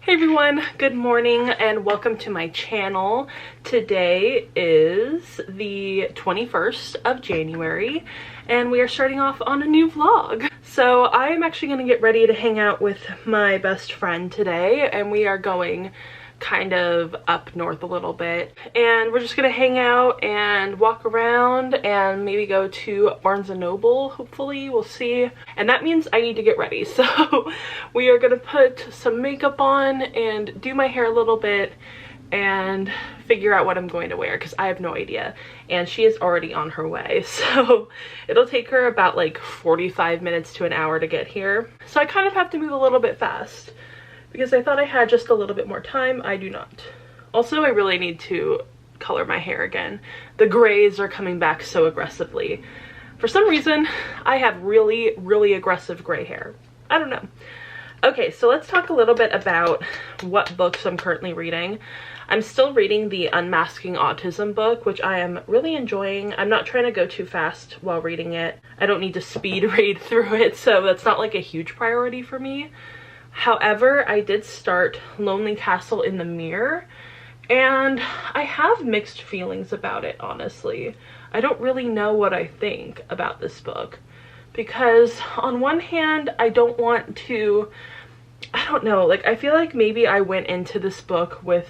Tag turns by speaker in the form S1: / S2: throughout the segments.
S1: Hey everyone, good morning and welcome to my channel. Today is the 21st of January and we are starting off on a new vlog. So I am actually going to get ready to hang out with my best friend today, and we are going kind of up north a little bit, and we're just gonna hang out and walk around and maybe go to Barnes & Noble, hopefully, we'll see. And that means I need to get ready, so we are gonna put some makeup on and do my hair a little bit and figure out what I'm going to wear because I have no idea, and she is already on her way, so it'll take her about like 45 minutes to an hour to get here, so I kind of have to move a little bit fast because I thought I had just a little bit more time. I do not. Also, I really need to color my hair again. The grays are coming back so aggressively. For some reason, I have really aggressive gray hair. I don't know. Okay, so let's talk a little bit about what books I'm currently reading. I'm still reading the Unmasking Autism book, which I am really enjoying. I'm not trying to go too fast while reading it. I don't need to speed read through it, so that's not like a huge priority for me. However, I did start Lonely Castle in the Mirror, and I have mixed feelings about it, honestly. I don't really know what I think about this book, because on one hand, I don't want to, I don't know, like I feel like maybe I went into this book with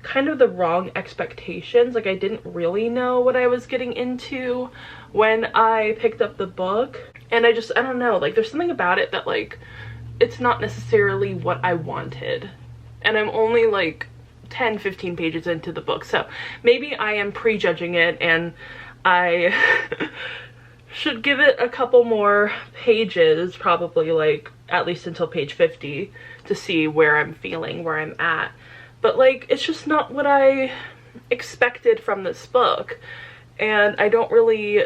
S1: kind of the wrong expectations. Like I didn't really know what I was getting into when I picked up the book, and I don't know, like there's something about it that like it's not necessarily what I wanted, and I'm only like 10-15 pages into the book, so maybe I am prejudging it and I should give it a couple more pages, probably like at least until page 50, to see where I'm feeling, where I'm at. But like it's just not what I expected from this book, and I don't really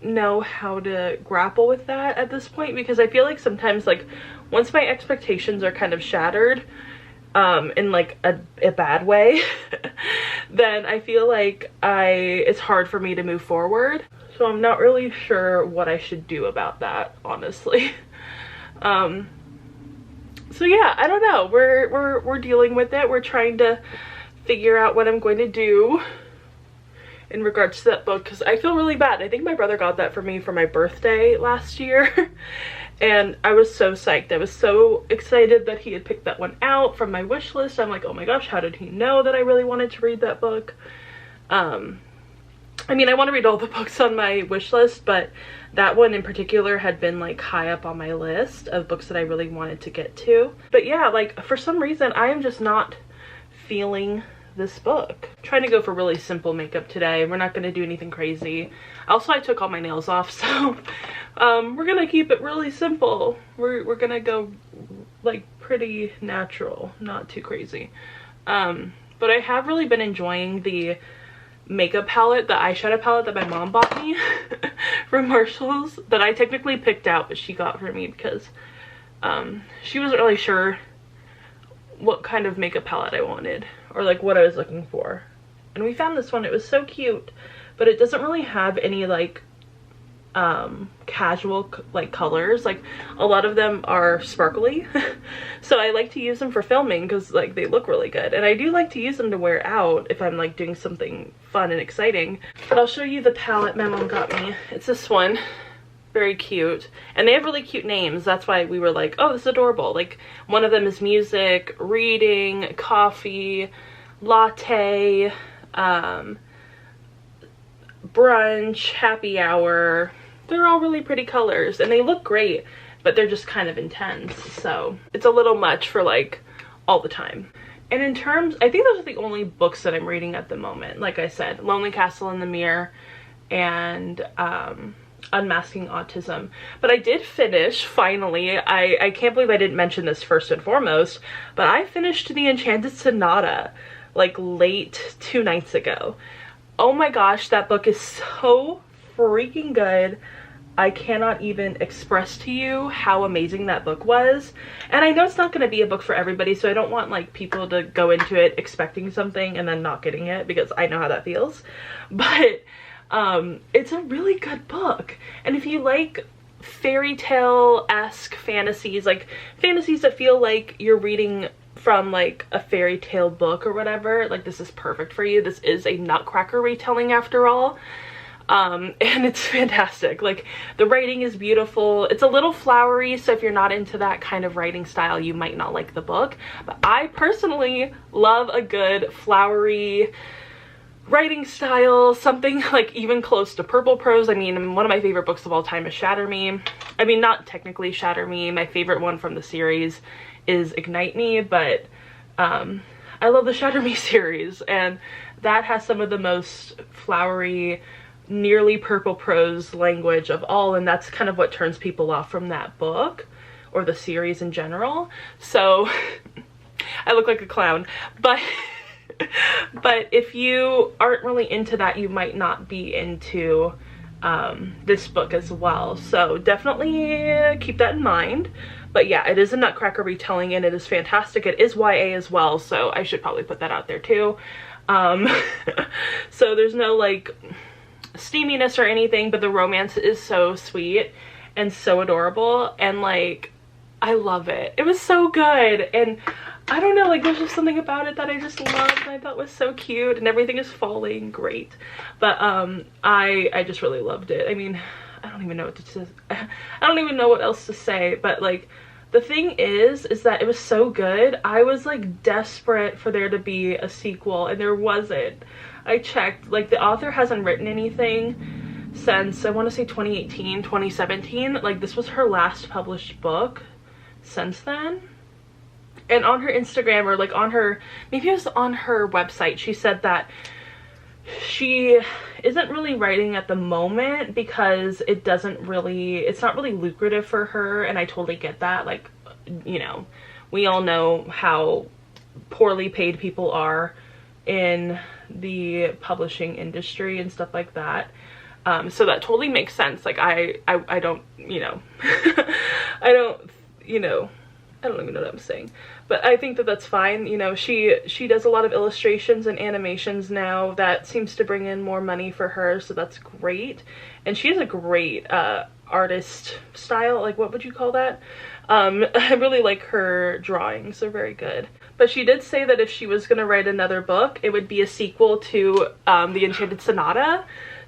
S1: know how to grapple with that at this point, because I feel like sometimes like once my expectations are kind of shattered in like a bad way then I feel like it's hard for me to move forward, so I'm not really sure what I should do about that, honestly. So yeah, I don't know, we're dealing with it. We're trying to figure out what I'm going to do in regards to that book, because I feel really bad. I think my brother got that for me for my birthday last year and I was so psyched. I was so excited that he had picked that one out from my wish list. I'm like, oh my gosh, how did he know that I really wanted to read that book? I mean, I want to read all the books on my wish list, but that one in particular had been like high up on my list of books that I really wanted to get to. But yeah, like for some reason I am just not feeling this book. I'm trying to go for really simple makeup today. We're not going to do anything crazy. Also, I took all my nails off, so we're gonna keep it really simple. We're gonna go like pretty natural, not too crazy. But I have really been enjoying the makeup palette, the eyeshadow palette that my mom bought me from Marshall's, that I technically picked out but she got for me because she wasn't really sure what kind of makeup palette I wanted or like what I was looking for, and we found this one. It was so cute, but it doesn't really have any like casual like colors. Like a lot of them are sparkly so I like to use them for filming because like they look really good, and I do like to use them to wear out if I'm like doing something fun and exciting. But I'll show you the palette my mom got me. It's this one, very cute, and they have really cute names. That's why we were like, oh, this is adorable. Like one of them is music, reading, coffee, latte, brunch, happy hour. They're all really pretty colors and they look great, but they're just kind of intense, so it's a little much for like all the time. And in terms, I think those are the only books that I'm reading at the moment. Like I said, Lonely Castle in the Mirror and Unmasking Autism. But I did finish, finally, I can't believe I didn't mention this first and foremost, but I finished the Enchanted Sonata like late 2 nights ago. Oh my gosh, that book is so freaking good. I cannot even express to you how amazing that book was. And I know it's not going to be a book for everybody, so I don't want like people to go into it expecting something and then not getting it, because I know how that feels. But it's a really good book, and if you like fairy tale-esque fantasies, like fantasies that feel like you're reading from like a fairy tale book or whatever, like this is perfect for you. This is a Nutcracker retelling after all. And it's fantastic. Like the writing is beautiful. It's a little flowery, so if you're not into that kind of writing style, you might not like the book. But I personally love a good flowery writing style, something like even close to purple prose. I mean, one of my favorite books of all time is Shatter Me. I mean, not technically Shatter Me. My favorite one from the series is Ignite Me, but I love the Shatter Me series, and that has some of the most flowery, nearly purple prose language of all, and that's kind of what turns people off from that book or the series in general. So I look like a clown, but but if you aren't really into that, you might not be into this book as well. So definitely keep that in mind. But yeah, it is a Nutcracker retelling, and it is fantastic. It is YA as well, so I should probably put that out there too. So there's no like steaminess or anything, but the romance is so sweet and so adorable, and like I love it. It was so good, and I don't know, like there's just something about it that I just loved and I thought was so cute, and everything is falling great. But I just really loved it. I mean, I don't even know what to say. I don't even know what else to say, but like the thing is that it was so good. I was like desperate for there to be a sequel, and there wasn't. I checked, like the author hasn't written anything since I want to say 2018, 2017. Like this was her last published book since then. And on her Instagram, or like on her, maybe it was on her website, she said that she isn't really writing at the moment because it's not really lucrative for her, and I totally get that. Like, you know, we all know how poorly paid people are in the publishing industry and stuff like that. So that totally makes sense. Like I don't, you know, I don't even know what I'm saying, but I think that that's fine. You know, she does a lot of illustrations and animations now. That seems to bring in more money for her, so that's great. And she has a great artist style. Like, what would you call that? I really like her drawings. They're very good. But she did say that if she was going to write another book, it would be a sequel to The Enchanted Sonata.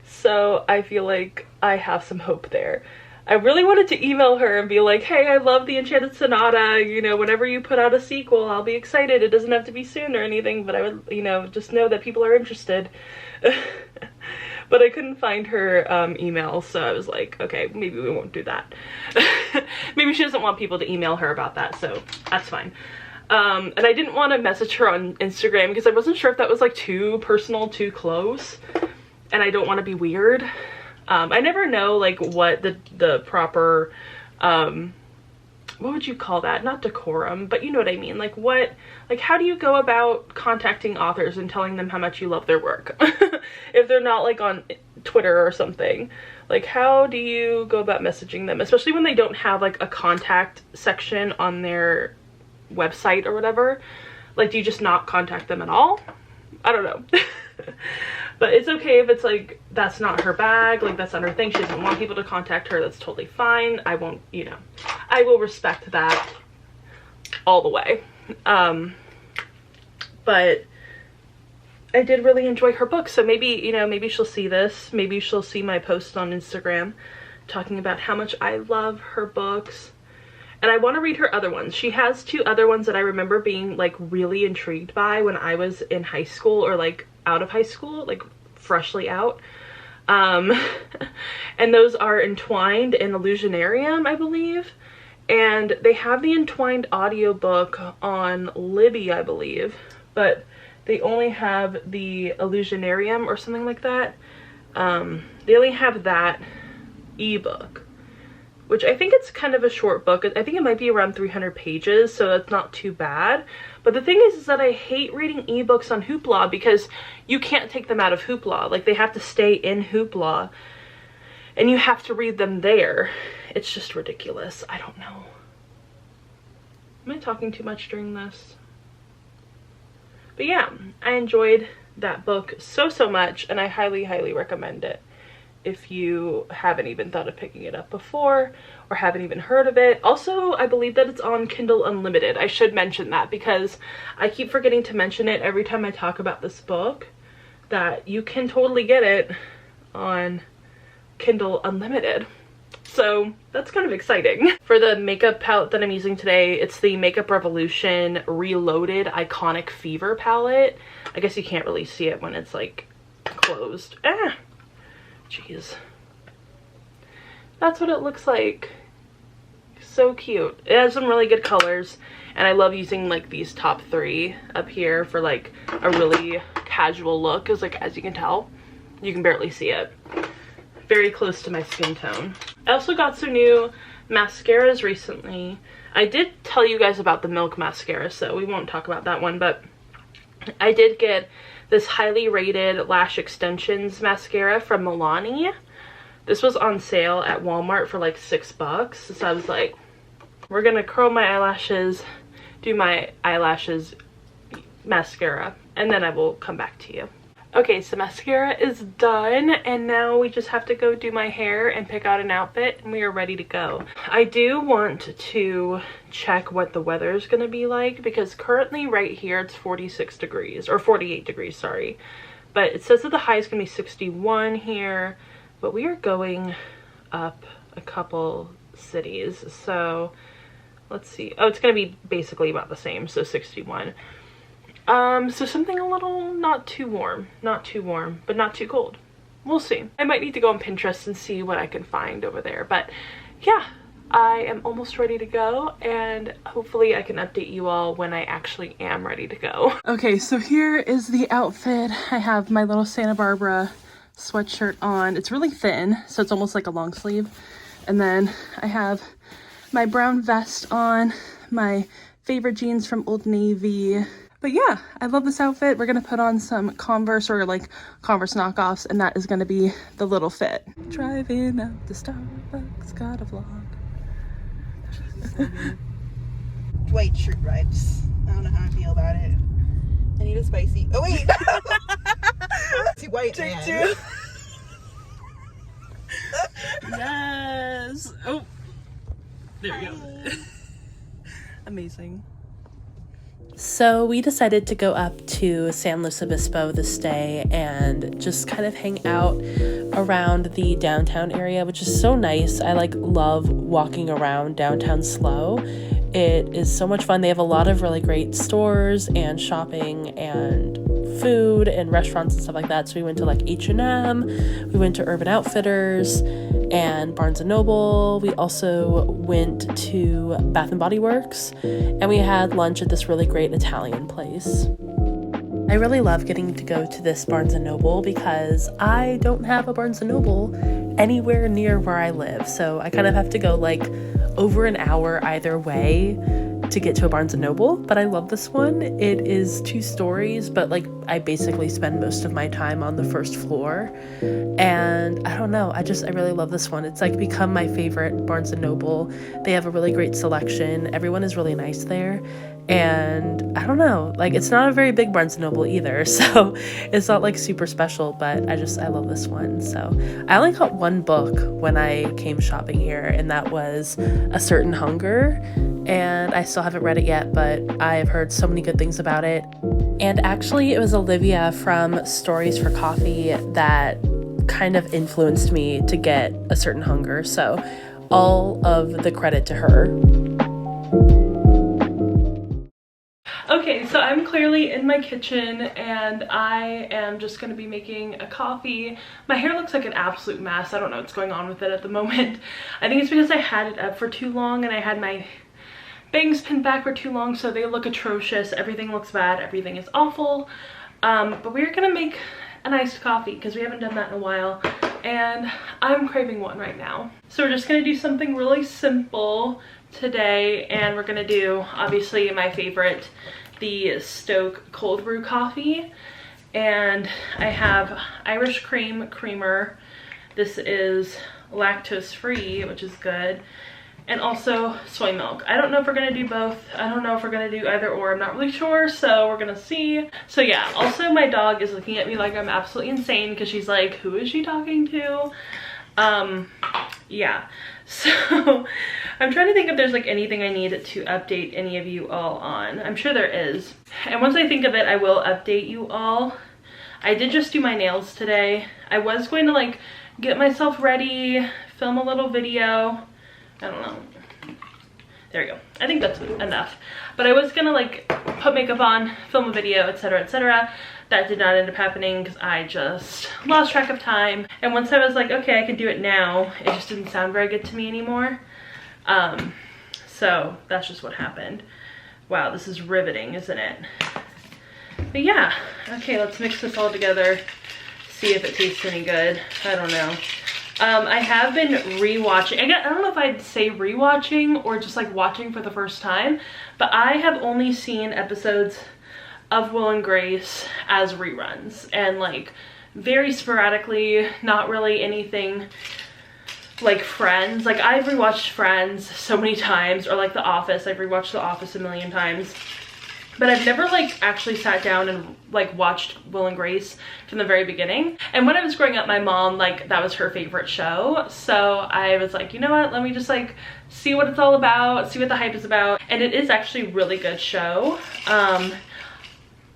S1: So I feel like I have some hope there. I really wanted to email her and be like, hey, I love The Enchanted Sonata, you know, whenever you put out a sequel, I'll be excited. It doesn't have to be soon or anything, but I would, you know, just know that people are interested. But I couldn't find her email, so I was like, okay, maybe we won't do that. Maybe she doesn't want people to email her about that, so that's fine. And I didn't want to message her on Instagram because I wasn't sure if that was like too personal, too close, and I don't want to be weird. I never know like what the proper, what would you call that? Not decorum, but you know what I mean. Like how do you go about contacting authors and telling them how much you love their work? If they're not like on Twitter or something, like how do you go about messaging them? Especially when they don't have like a contact section on their website or whatever. Like, do you just not contact them at all? I don't know. But it's okay if it's like that's not her bag, like that's not her thing, she doesn't want people to contact her, that's totally fine. I won't, you know, I will respect that all the way. But I did really enjoy her book, so maybe, you know, maybe she'll see this, maybe she'll see my post on Instagram talking about how much I love her books. And I want to read her other ones. She has 2 other ones that I remember being like really intrigued by when I was in high school, or like out of high school, like freshly out. And those are Entwined and Illusionarium, I believe. And they have the Entwined audiobook on Libby, I believe, but they only have the Illusionarium or something like that. They only have that ebook, which I think it's kind of a short book. I think it might be around 300 pages, so that's not too bad. But the thing is that I hate reading ebooks on Hoopla because you can't take them out of Hoopla. Like, they have to stay in Hoopla, and you have to read them there. It's just ridiculous. I don't know. Am I talking too much during this? But yeah, I enjoyed that book so much, and I highly, highly recommend it. if you haven't even thought of picking it up before or haven't even heard of it. Also, I believe that it's on Kindle Unlimited. I should mention that because I keep forgetting to mention it every time I talk about this book, that you can totally get it on Kindle Unlimited. So that's kind of exciting. For the makeup palette that I'm using today, it's the Makeup Revolution Reloaded Iconic Fever palette. I guess you can't really see it when it's like closed. Jeez. That's what it looks like. So cute. It has some really good colors, and I love using like these top 3 up here for like a really casual look, because like as you can tell, you can barely see it. Very close to my skin tone. I also got some new mascaras recently. I did tell you guys about the Milk mascara, so we won't talk about that one, but I did get this highly rated lash extensions mascara from Milani. This was on sale at Walmart for like $6, so I was like, we're gonna curl my eyelashes, do my eyelashes mascara, and then I will come back to you. Okay, so mascara is done, and now we just have to go do my hair and pick out an outfit, and we are ready to go. I do want to check what the weather is going to be like, because currently right here it's 46 degrees, or 48 degrees, sorry. But it says that the high is going to be 61 here, but we are going up a couple cities, so let's see. Oh, it's going to be basically about the same, so 61. So something a little not too warm, but not too cold. We'll see. I might need to go on Pinterest and see what I can find over there, but yeah, I am almost ready to go, and hopefully I can update you all when I actually am ready to go. Okay, so here is the outfit. I have my little Santa Barbara sweatshirt on. It's really thin, so it's almost like a long sleeve. And then I have my brown vest on, my favorite jeans from Old Navy. But yeah, I love this outfit. We're gonna put on some Converse, or like Converse knockoffs, and that is gonna be the little fit. Driving up the Starbucks, got a vlog.
S2: White shirt vibes. I don't know how I feel about it. I need a spicy. Oh wait! See, white
S1: Take
S2: man.
S1: 2. Yes! Oh! There we go. Amazing. So we decided to go up to San Luis Obispo this day and just kind of hang out around the downtown area, which is so nice. I like love walking around downtown slow. It is so much fun. They have a lot of really great stores and shopping and food and restaurants and stuff like that. So we went to like H&M, we went to Urban Outfitters and Barnes & Noble. We also went to Bath & Body Works, and we had lunch at this really great Italian place. I really love getting to go to this Barnes & Noble because I don't have a Barnes & Noble anywhere near where I live. So I kind of have to go like over an hour either way to get to a Barnes & Noble, but I love this one. It is 2 stories, but like I basically spend most of my time on the first floor, and I don't know, I really love this one. It's like become my favorite Barnes & Noble. They have a really great selection. Everyone is really nice there, and I don't know, like it's not a very big Barnes & Noble either, so it's not like super special, but I love this one. So I only got 1 book when I came shopping here, and that was A Certain Hunger, and I still haven't read it yet, but I have heard so many good things about it. And actually it was Olivia from Stories for Coffee that kind of influenced me to get A Certain Hunger, so all of the credit to her. Okay, so I'm clearly in my kitchen and I am just going to be making a coffee. My hair looks like an absolute mess. I don't know what's going on with it at the moment. I think it's because I had it up for too long and I had my bangs pinned back for too long, so they look atrocious. Everything looks bad. Everything is awful. But we're going to make an iced coffee because we haven't done that in a while and I'm craving one right now. So we're just going to do something really simple today, and we're going to do obviously my favorite, the Stoke cold brew coffee, and I have Irish cream creamer. This is lactose free, which is good, and also soy milk. I don't know if we're gonna do both. I don't know if we're gonna do either or. I'm not really sure, so we're gonna see. So yeah, also my dog is looking at me like I'm absolutely insane because she's like, who is she talking to? Yeah, so I'm trying to think if there's like anything I need to update any of you all on. I'm sure there is. And once I think of it, I will update you all. I did just do my nails today. I was going to like get myself ready, film a little video. I don't know. There we go. I think that's enough. But I was gonna like put makeup on, film a video, etc, etc. That did not end up happening because I just lost track of time. And once I was like, okay, I can do it now, it just didn't sound very good to me anymore. So that's just what happened. Wow, this is riveting, isn't it? But yeah, okay, let's mix this all together, see if it tastes any good. I don't know. I have been rewatching. I don't know if I'd say rewatching or just like watching for the first time, but I have only seen episodes of Will and Grace as reruns, and like very sporadically, not really anything like Friends. Like I've rewatched Friends so many times, or like The Office. I've rewatched The Office a million times. But I've never like actually sat down and like watched Will and Grace from the very beginning. And when I was growing up, my mom, like that was her favorite show. So I was like, you know what, let me just like see what it's all about, see what the hype is about. And it is actually a really good show.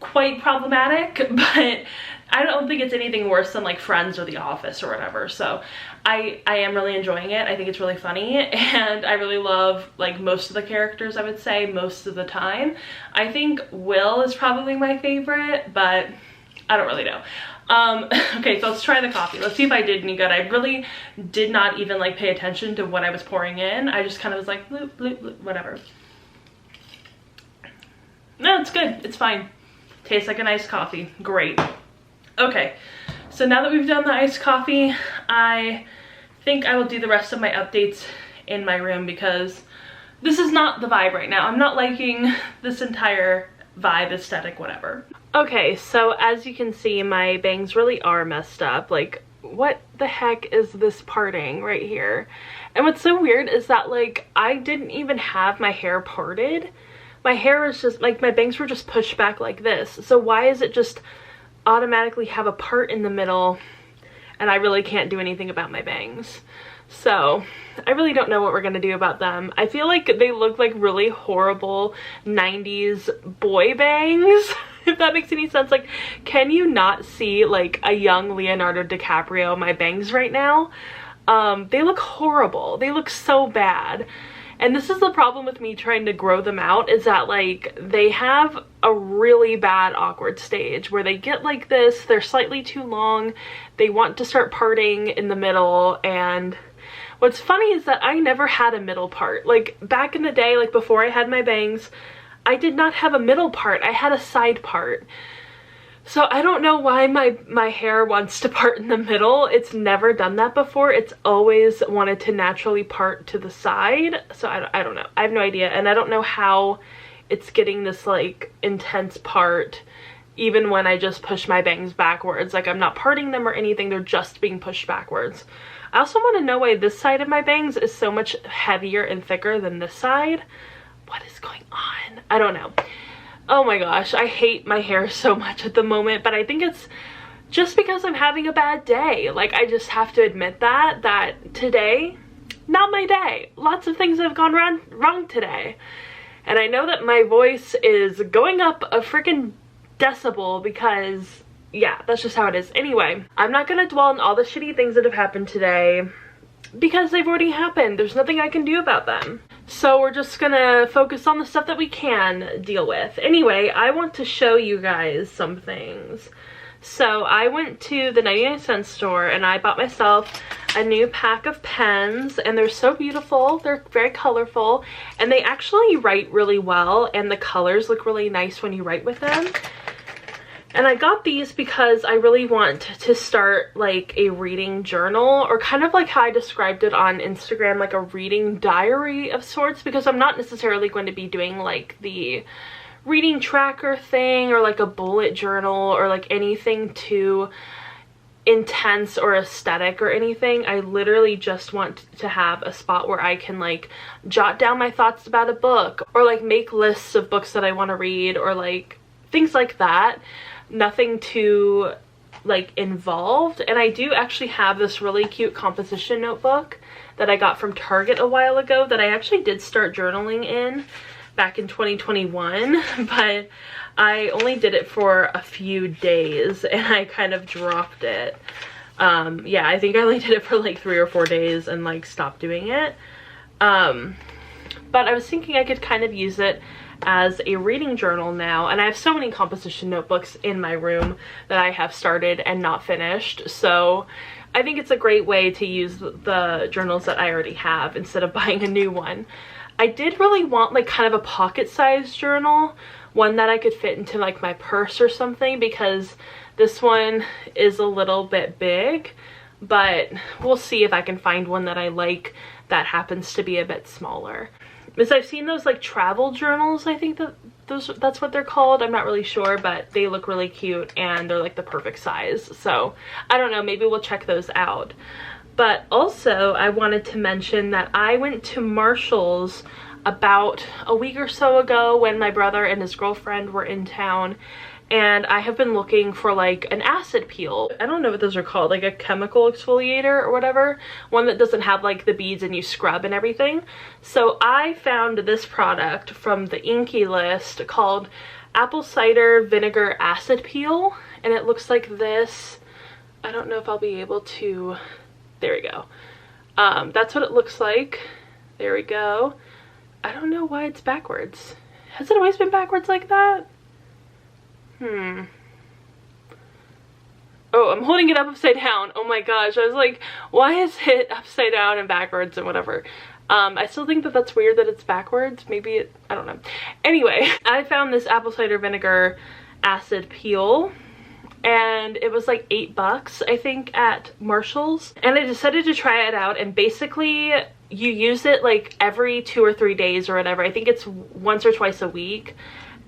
S1: Quite problematic, but I don't think it's anything worse than like Friends or The Office or whatever. So I am really enjoying it. I think it's really funny, and I really love like most of the characters, I would say, most of the time. I think Will is probably my favorite, but I don't really know. Okay, so let's try the coffee. Let's see if I did any good. I really did not even like pay attention to what I was pouring in. I just kind of was like, bloop, bloop, bloop, whatever. No, it's good. It's fine. Tastes like an iced coffee. Great. Okay, so now that we've done the iced coffee, I think I will do the rest of my updates in my room because this is not the vibe right now. I'm not liking this entire vibe, aesthetic, whatever. Okay, so as you can see, my bangs really are messed up. Like, what the heck is this parting right here? And what's so weird is that like I didn't even have my hair parted. My hair is just like, my bangs were just pushed back like this. So why is it just automatically have a part in the middle, and I really can't do anything about my bangs? So I really don't know what we're gonna do about them. I feel like they look like really horrible 90s boy bangs, if that makes any sense. Like, can you not see like a young Leonardo DiCaprio my bangs right now? They look horrible. They look so bad. And this is the problem with me trying to grow them out, is that like they have a really bad awkward stage where they get like this, they're slightly too long, they want to start parting in the middle. And what's funny is that I never had a middle part. Like back in the day, like before I had my bangs, I did not have a middle part, I had a side part. So I don't know why my hair wants to part in the middle. It's never done that before. It's always wanted to naturally part to the side. So I don't know. I have no idea. And I don't know how it's getting this like intense part even when I just push my bangs backwards. Like I'm not parting them or anything. They're just being pushed backwards. I also want to know why this side of my bangs is so much heavier and thicker than this side. What is going on? I don't know. Oh my gosh, I hate my hair so much at the moment, but I think it's just because I'm having a bad day. Like, I just have to admit that today, not my day. Lots of things have gone wrong today. And I know that my voice is going up a freaking decibel because, yeah, that's just how it is. Anyway, I'm not gonna dwell on all the shitty things that have happened today because they've already happened. There's nothing I can do about them. So we're just gonna focus on the stuff that we can deal with. Anyway, I want to show you guys some things. So I went to the 99-cent store and I bought myself a new pack of pens, and they're so beautiful. They're very colorful, and they actually write really well, and the colors look really nice when you write with them. And I got these because I really want to start like a reading journal, or kind of like how I described it on Instagram, like a reading diary of sorts, because I'm not necessarily going to be doing like the reading tracker thing or like a bullet journal or like anything too intense or aesthetic or anything. I literally just want to have a spot where I can like jot down my thoughts about a book, or like make lists of books that I want to read, or like things like that. Nothing too like involved. And I do actually have this really cute composition notebook that I got from Target a while ago that I actually did start journaling in back in 2021, but I only did it for a few days and I kind of dropped it. Yeah, I think I only did it for like 3 or 4 days and like stopped doing it. But I was thinking I could kind of use it as a reading journal now, and I have so many composition notebooks in my room that I have started and not finished, so I think it's a great way to use the journals that I already have instead of buying a new one. I did really want like kind of a pocket-sized journal, one that I could fit into like my purse or something, because this one is a little bit big, but we'll see if I can find one that I like that happens to be a bit smaller. Because I've seen those like travel journals, I think that's what they're called. I'm not really sure, but they look really cute and they're like the perfect size. So I don't know, maybe we'll check those out. But also I wanted to mention that I went to Marshall's about a week or so ago when my brother and his girlfriend were in town, and I have been looking for like an acid peel. I don't know what those are called, like a chemical exfoliator or whatever. One that doesn't have like the beads and you scrub and everything. So I found this product from the Inky list called Apple Cider Vinegar Acid Peel, and it looks like this. I don't know if I'll be able to, there we go. That's what it looks like. There we go. I don't know why it's backwards. Has it always been backwards like that? Oh, I'm holding it up upside down. Oh my gosh, I was like, why is it upside down and backwards and whatever? I still think that that's weird that it's backwards. Maybe it, I don't know. Anyway, I found this apple cider vinegar acid peel, and it was like $8, I think, at Marshall's. And I decided to try it out, and basically you use it like every 2 or 3 days or whatever. I think it's once or twice a week.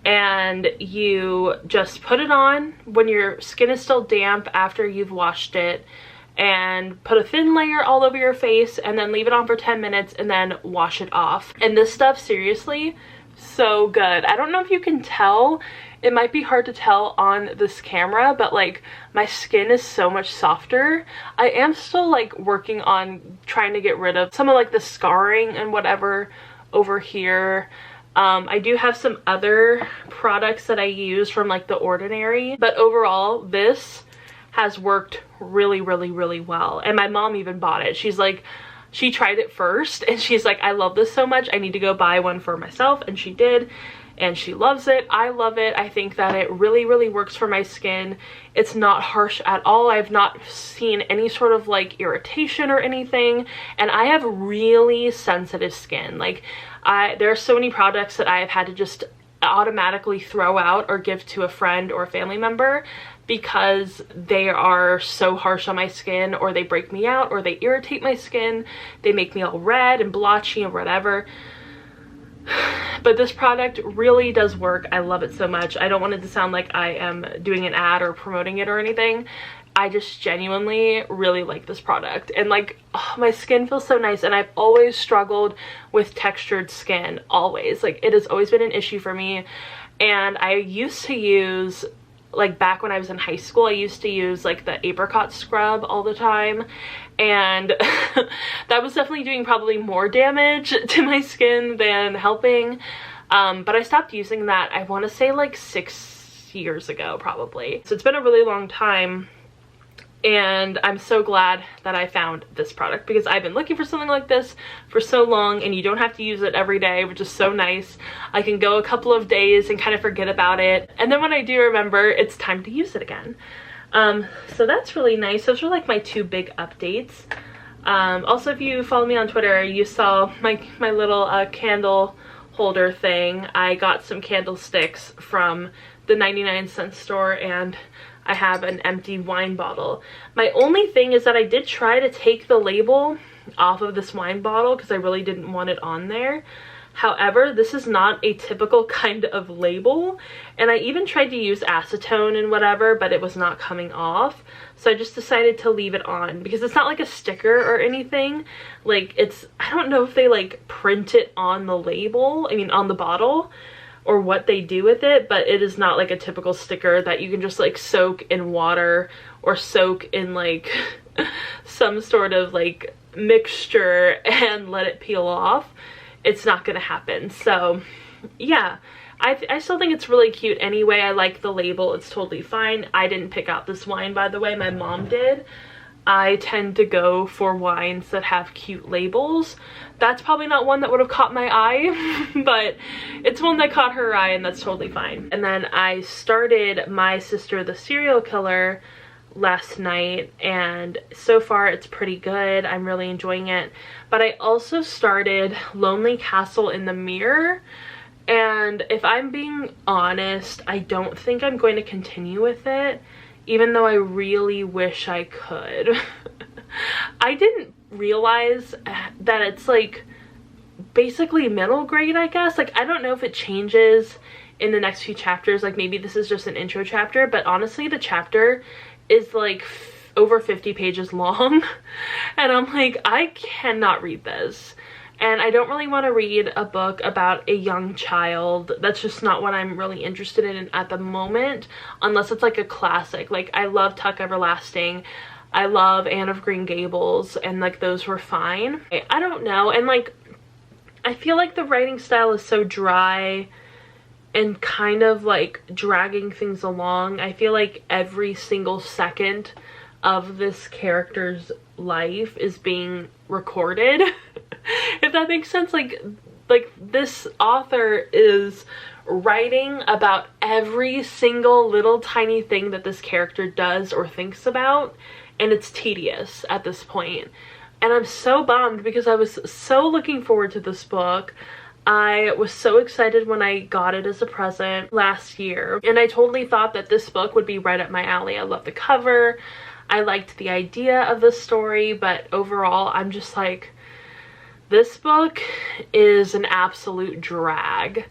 S1: And you just put it on when your skin is still damp after you've washed it, and put a thin layer all over your face, and then leave it on for 10 minutes and then wash it off. And this stuff, seriously, so good. I don't know if you can tell, it might be hard to tell on this camera, but like my skin is so much softer. I am still like working on trying to get rid of some of like the scarring and whatever over here. I do have some other products that I use from like The Ordinary, but overall this has worked really, really, really well. And my mom even bought it. She's like, she tried it first and she's like, I love this so much, I need to go buy one for myself, and she did, and she loves it. I love it. I think that it really, really works for my skin. It's not harsh at all. I've not seen any sort of like irritation or anything, and I have really sensitive skin. Like there are so many products that I have had to just automatically throw out or give to a friend or a family member because they are so harsh on my skin, or they break me out, or they irritate my skin, they make me all red and blotchy or whatever. But this product really does work. I love it so much. I don't want it to sound like I am doing an ad or promoting it or anything. I just genuinely really like this product, and like, oh, my skin feels so nice. And I've always struggled with textured skin, always. Like, it has always been an issue for me. And I used to use, like back when I was in high school, I used to use like the apricot scrub all the time, and that was definitely doing probably more damage to my skin than helping. But I stopped using that, I want to say like 6 years ago probably. So it's been a really long time, and I'm so glad that I found this product, because I've been looking for something like this for so long, and you don't have to use it every day, which is so nice. I can go a couple of days and kind of forget about it, and then when I do remember, it's time to use it again. So that's really nice. Those are like my 2 big updates. Also, if you follow me on Twitter, you saw my little candle holder thing. I got some candlesticks from the 99-cent store, and I have an empty wine bottle. My only thing is that I did try to take the label off of this wine bottle because I really didn't want it on there. However, this is not a typical kind of label, and I even tried to use acetone and whatever, but it was not coming off. So I just decided to leave it on because it's not like a sticker or anything. Like, it's, I don't know if they like print it on the label, I mean on the bottle, or what they do with it, but it is not like a typical sticker that you can just like soak in water or soak in like some sort of like mixture and let it peel off. It's not gonna happen. So yeah, I still think it's really cute anyway. I like the label, it's totally fine. I didn't pick out this wine, by the way, my mom did. I tend to go for wines that have cute labels. That's probably not one that would have caught my eye, but it's one that caught her eye, and that's totally fine. And then I started My Sister the Serial Killer last night, and so far it's pretty good. I'm really enjoying it. But I also started Lonely Castle in the Mirror, and if I'm being honest, I don't think I'm going to continue with it, even though I really wish I could. I didn't realize that it's like basically middle grade, I guess. Like, I don't know if it changes in the next few chapters, like maybe this is just an intro chapter, but honestly the chapter is like over 50 pages long and I'm like, I cannot read this. And I don't really want to read a book about a young child. That's just not what I'm really interested in at the moment, unless it's like a classic. Like, I love Tuck Everlasting, I love Anne of Green Gables, and like those were fine. I don't know, and like I feel like the writing style is so dry and kind of like dragging things along. I feel like every single second of this character's life is being recorded. If that makes sense. Like this author is writing about every single little tiny thing that this character does or thinks about, and it's tedious at this point. And I'm so bummed because I was so looking forward to this book. I was so excited when I got it as a present last year, and I totally thought that this book would be right up my alley. I love the cover, I liked the idea of the story, but overall I'm just like, this book is an absolute drag.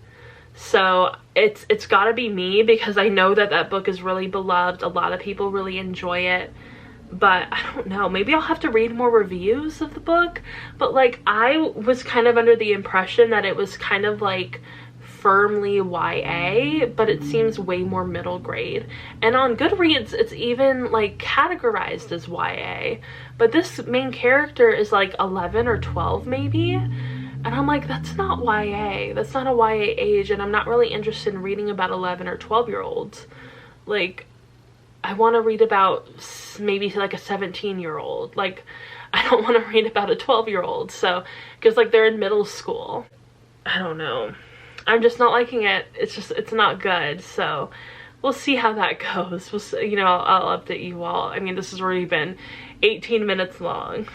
S1: So it's gotta be me, because I know that that book is really beloved. A lot of people really enjoy it, but I don't know, maybe I'll have to read more reviews of the book. But like, I was kind of under the impression that it was kind of like firmly YA, but it seems way more middle grade. And on Goodreads, it's even like categorized as YA, but this main character is like 11 or 12 maybe. And I'm like, that's not YA. That's not a YA age, and I'm not really interested in reading about 11 or 12-year-olds. Like, I want to read about maybe like a 17-year-old. Like, I don't want to read about a 12-year-old. So, because like they're in middle school. I don't know. I'm just not liking it. It's not good. So we'll see how that goes. We'll see, you know, I'll update you all. I mean, this has already been 18 minutes long.